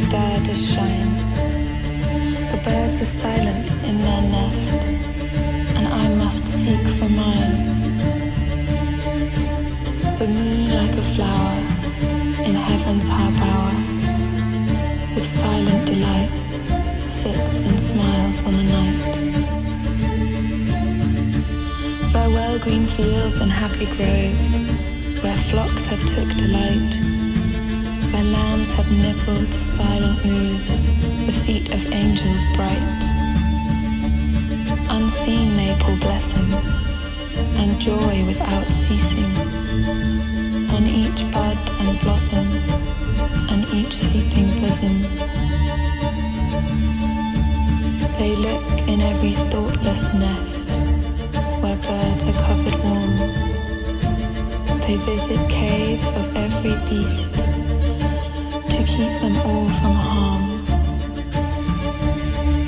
star does shine. The birds are silent in their nest, and I must seek for mine. The moon like a flower in heaven's high bower, with silent delight, sits and smiles on the night. Farewell green fields and happy groves, where flocks have took delight, where lambs have nibbled silent moves, the feet of angels bright. Unseen they pour blessing, and joy without ceasing, on each bud and blossom, and each sleeping bosom. They look in every thoughtless nest, where birds are covered warm. They visit caves of every beast, to keep them all from harm.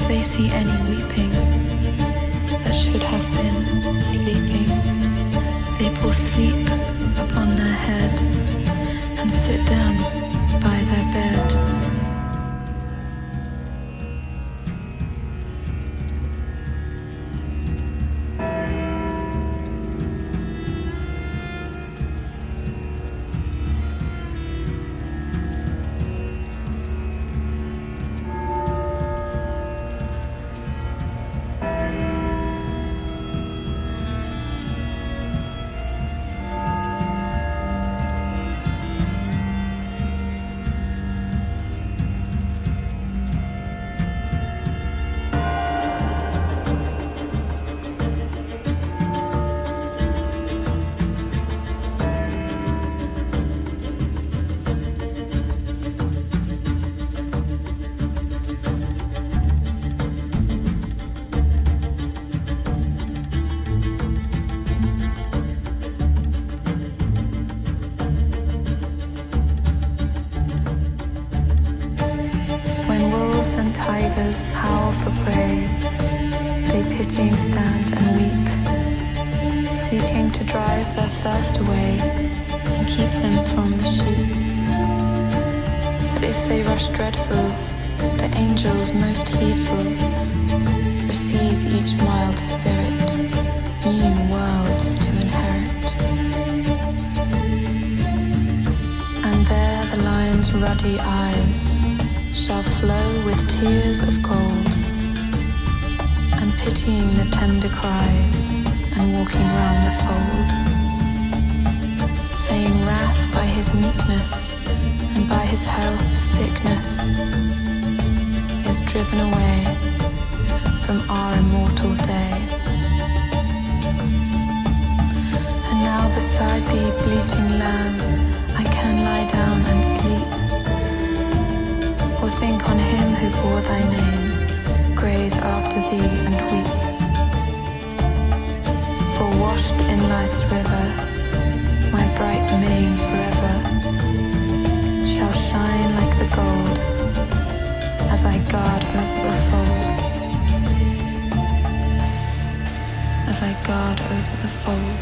They see any weeping that should have been sleeping. They pour sleep upon their head, and sit down by their bed. And tigers howl for prey, they pitying stand and weep, seeking to drive their thirst away and keep them from the sheep. But if they rush dreadful, the angels most heedful receive each mild spirit, new worlds to inherit. And there the lion's ruddy eyes shall flow with tears of gold, and pitying the tender cries, and walking round the fold, saying wrath by his meekness, and by his health sickness, is driven away from our immortal day. And now beside thee, bleating lamb, I can lie down and sleep, or think on him who bore thy name, graze after thee and weep. For washed in life's river, my bright mane forever shall shine like the gold, as I guard over the fold, as I guard over the fold.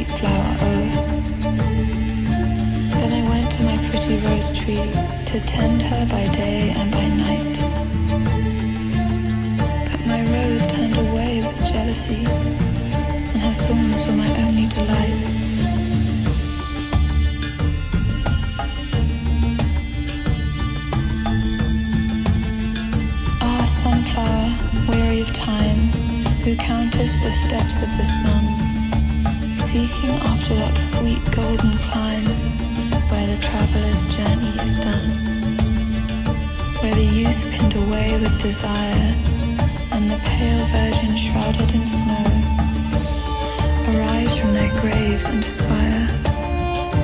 sweet flower, oh. Then I went to my pretty rose tree to tend her by day and by night. But my rose turned away with jealousy, and her thorns were my only delight. Ah, sunflower, weary of time, who countest the steps of the sun, seeking after that sweet golden climb where the traveller's journey is done, where the youth pinned away with desire and the pale virgin shrouded in snow arise from their graves and aspire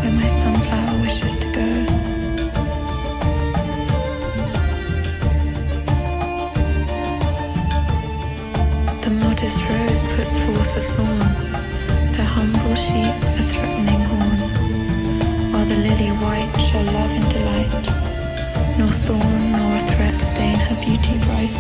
where my sunflower wishes to go. The modest rose puts forth a thorn, the humble sheep a threatening horn, while the lily white shall love and delight, nor thorn nor threat stain her beauty bright.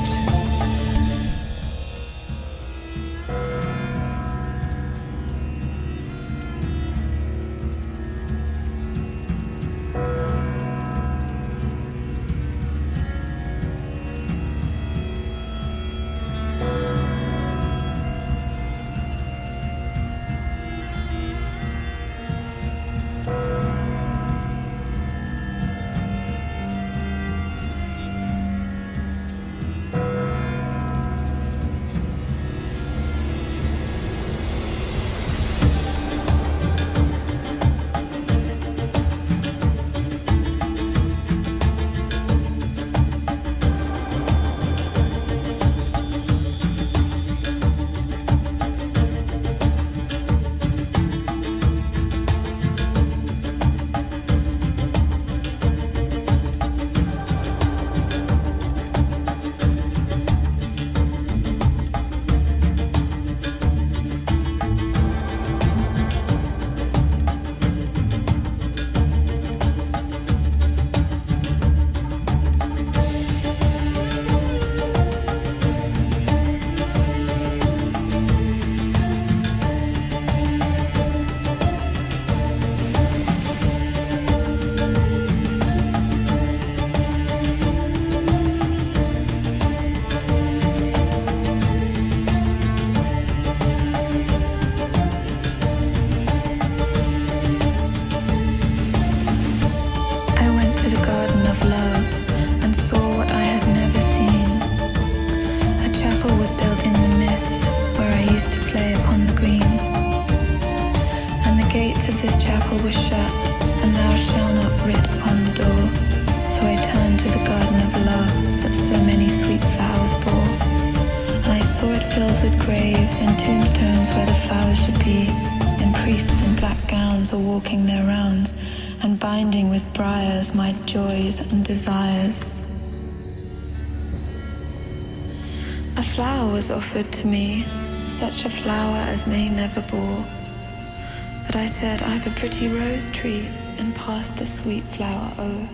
Walking their rounds and binding with briars my joys and desires. A flower was offered to me, such a flower as May never bore. But I said, I've a pretty rose tree, and passed the sweet flower o'er.